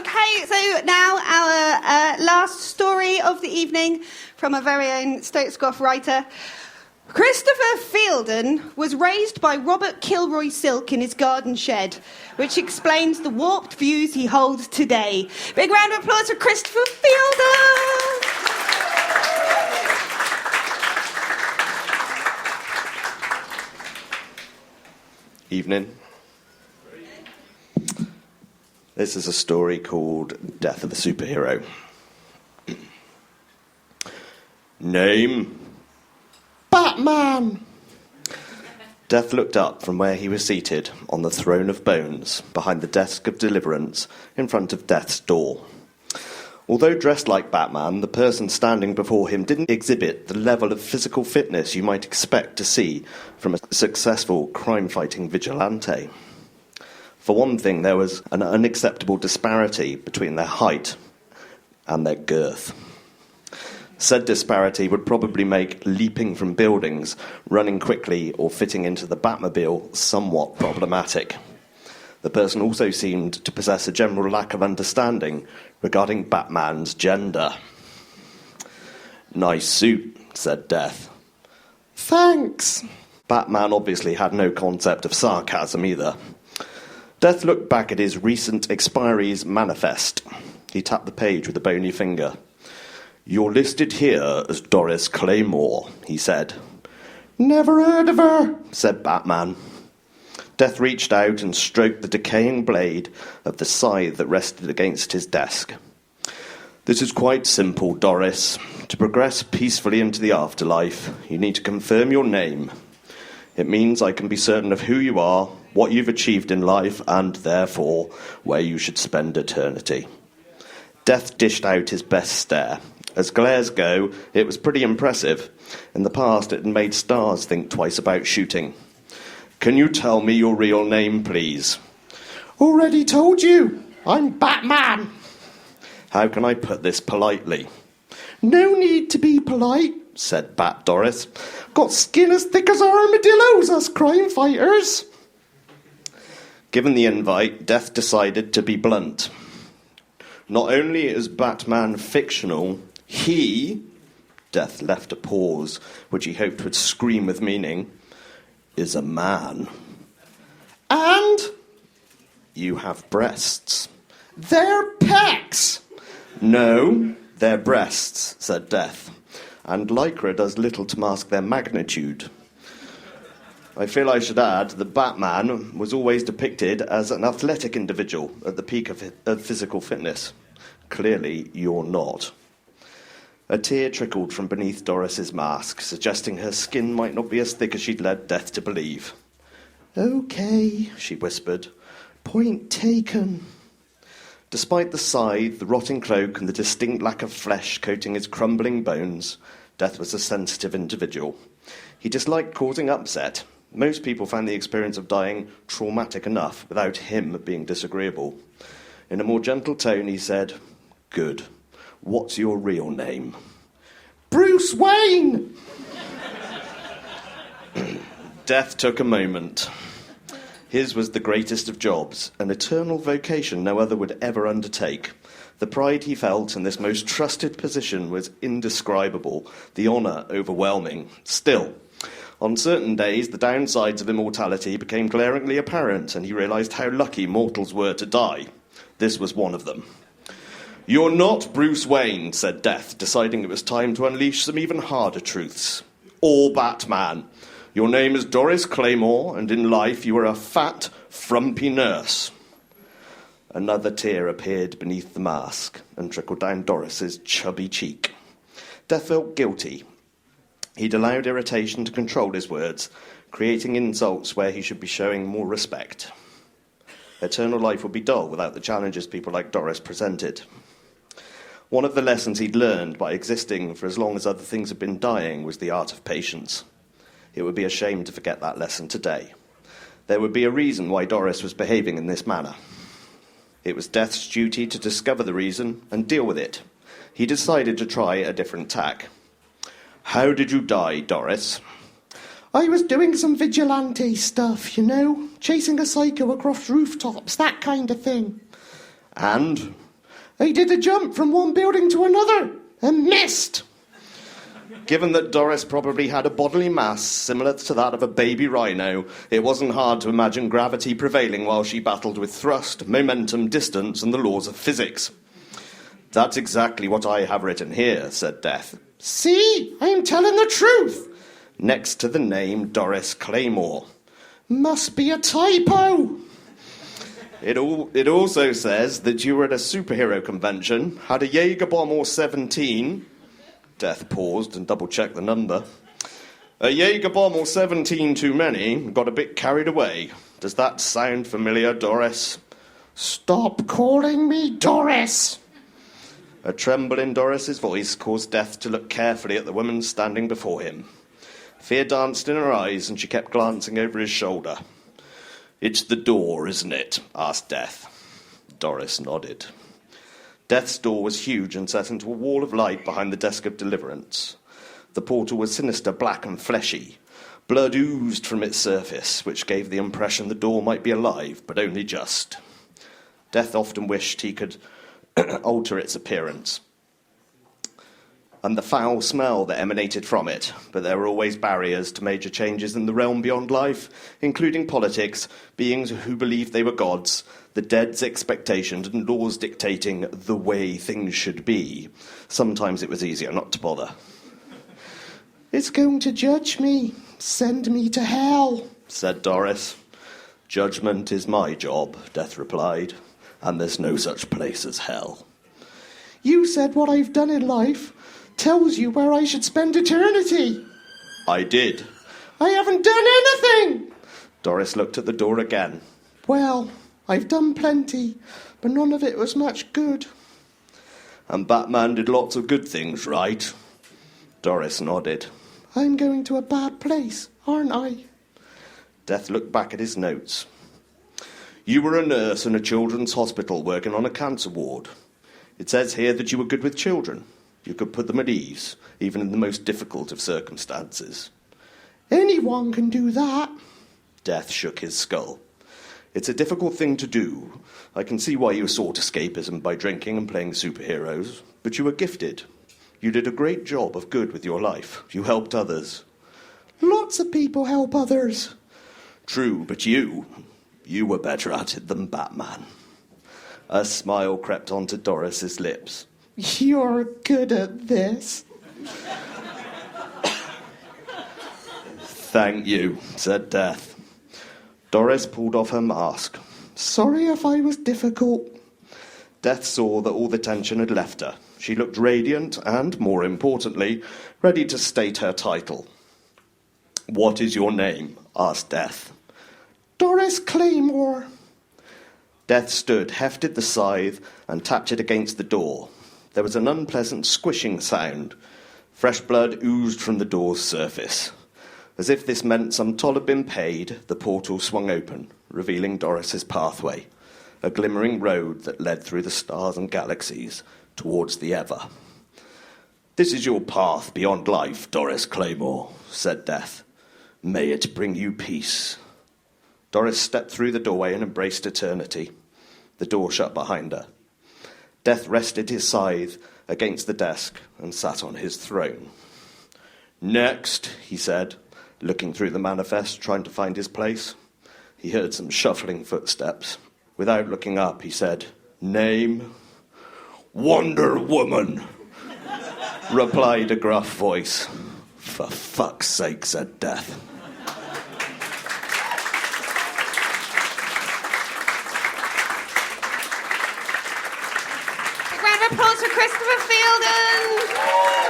Okay, so now our last story of the evening from our very own Stokes Croft writer. Christopher Fielden was raised by Robert Kilroy Silk in his garden shed, which explains the warped views he holds today. Big round of applause for Christopher Fielden! Evening. This is a story called Death of a Superhero. Name? Batman! Death looked up from where he was seated on the throne of bones behind the desk of deliverance in front of Death's door. Although dressed like Batman, the person standing before him didn't exhibit the level of physical fitness you might expect to see from a successful crime-fighting vigilante. For one thing, there was an unacceptable disparity between their height and their girth. Said disparity would probably make leaping from buildings, running quickly, or fitting into the Batmobile somewhat problematic. The person also seemed to possess a general lack of understanding regarding Batman's gender. Nice suit, said Death. Thanks. Batman obviously had no concept of sarcasm either. Death looked back at his recent expiry's manifest. He tapped the page with a bony finger. You're listed here as Doris Claymore, he said. Never heard of her, said Batman. Death reached out and stroked the decaying blade of the scythe that rested against his desk. This is quite simple, Doris. To progress peacefully into the afterlife, you need to confirm your name. It means I can be certain of who you are, what you've achieved in life, and, therefore, where you should spend eternity. Death dished out his best stare. As glares go, it was pretty impressive. In the past, it had made stars think twice about shooting. Can you tell me your real name, please? Already told you. I'm Batman. How can I put this politely? No need to be polite, said Bat Doris. Got skin as thick as armadillos, us crime fighters. Given the invite, Death decided to be blunt. Not only is Batman fictional, Death left a pause, which he hoped would scream with meaning, is a man. And you have breasts. They're pecs. No, they're breasts, said Death. And Lycra does little to mask their magnitude. I feel I should add that Batman was always depicted as an athletic individual at the peak of physical fitness. Clearly, you're not. A tear trickled from beneath Doris's mask, suggesting her skin might not be as thick as she'd led Death to believe. Okay, she whispered. Point taken. Despite the scythe, the rotting cloak, and the distinct lack of flesh coating his crumbling bones, Death was a sensitive individual. He disliked causing upset. Most people found the experience of dying traumatic enough without him being disagreeable. In a more gentle tone, he said, Good. What's your real name? Bruce Wayne! Death took a moment. His was the greatest of jobs, an eternal vocation no other would ever undertake. The pride he felt in this most trusted position was indescribable, the honour overwhelming. Still, on certain days, the downsides of immortality became glaringly apparent, and he realised how lucky mortals were to die. This was one of them. You're not Bruce Wayne, said Death, deciding it was time to unleash some even harder truths. Or Batman. Your name is Doris Claymore, and in life you are a fat, frumpy nurse. Another tear appeared beneath the mask and trickled down Doris's chubby cheek. Death felt guilty. He'd allowed irritation to control his words, creating insults where he should be showing more respect. Eternal life would be dull without the challenges people like Doris presented. One of the lessons he'd learned by existing for as long as other things had been dying was the art of patience. It would be a shame to forget that lesson today. There would be a reason why Doris was behaving in this manner. It was Death's duty to discover the reason and deal with it. He decided to try a different tack. How did you die, Doris? I was doing some vigilante stuff, you know, chasing a psycho across rooftops, that kind of thing. And? I did a jump from one building to another and missed. Given that Doris probably had a bodily mass similar to that of a baby rhino, it wasn't hard to imagine gravity prevailing while she battled with thrust, momentum, distance, and the laws of physics. That's exactly what I have written here, said Death. See, I am telling the truth. Next to the name Doris Claymore. Must be a typo. It also says that you were at a superhero convention, had a Jaeger bomb or 17... Death paused and double-checked the number. A Jaeger bomb or 17 too many, got a bit carried away. Does that sound familiar, Doris? Stop calling me Doris! A tremble in Doris's voice caused Death to look carefully at the woman standing before him. Fear danced in her eyes and she kept glancing over his shoulder. It's the door, isn't it? Asked Death. Doris nodded. Death's door was huge and set into a wall of light behind the desk of deliverance. The portal was sinister, black and fleshy. Blood oozed from its surface, which gave the impression the door might be alive, but only just. Death often wished he could alter its appearance and the foul smell that emanated from it, but there were always barriers to major changes in the realm beyond life, including politics, beings who believed they were gods, the dead's expectations and laws dictating the way things should be. Sometimes it was easier not to bother. It's going to judge me. Send me to hell, said Doris. Judgment is my job, Death replied, and there's no such place as hell. You said what I've done in life tells you where I should spend eternity. I did. I haven't done anything. Doris looked at the door again. Well, I've done plenty, but none of it was much good. And Batman did lots of good things, right? Doris nodded. I'm going to a bad place, aren't I? Death looked back at his notes. You were a nurse in a children's hospital working on a cancer ward. It says here that you were good with children. You could put them at ease, even in the most difficult of circumstances. Anyone can do that. Death shook his skull. It's a difficult thing to do. I can see why you sought escapism by drinking and playing superheroes, but you were gifted. You did a great job of good with your life. You helped others. Lots of people help others. True, but you were better at it than Batman. A smile crept onto Doris's lips. You're good at this. Thank you, said Death. Doris pulled off her mask. Sorry if I was difficult. Death saw that all the tension had left her. She looked radiant and, more importantly, ready to state her title. What is your name? Asked Death. Doris Claymore. Death stood, hefted the scythe, and tapped it against the door. There was an unpleasant squishing sound. Fresh blood oozed from the door's surface. As if this meant some toll had been paid, the portal swung open, revealing Doris's pathway, a glimmering road that led through the stars and galaxies towards the Ever. This is your path beyond life, Doris Claymore, said Death. May it bring you peace. Doris stepped through the doorway and embraced eternity. The door shut behind her. Death rested his scythe against the desk and sat on his throne. Next, he said, looking through the manifest, trying to find his place. He heard some shuffling footsteps. Without looking up, he said, Name? Wonder Woman, replied a gruff voice. For fuck's sake, said Death. Applause for Christopher Fielden.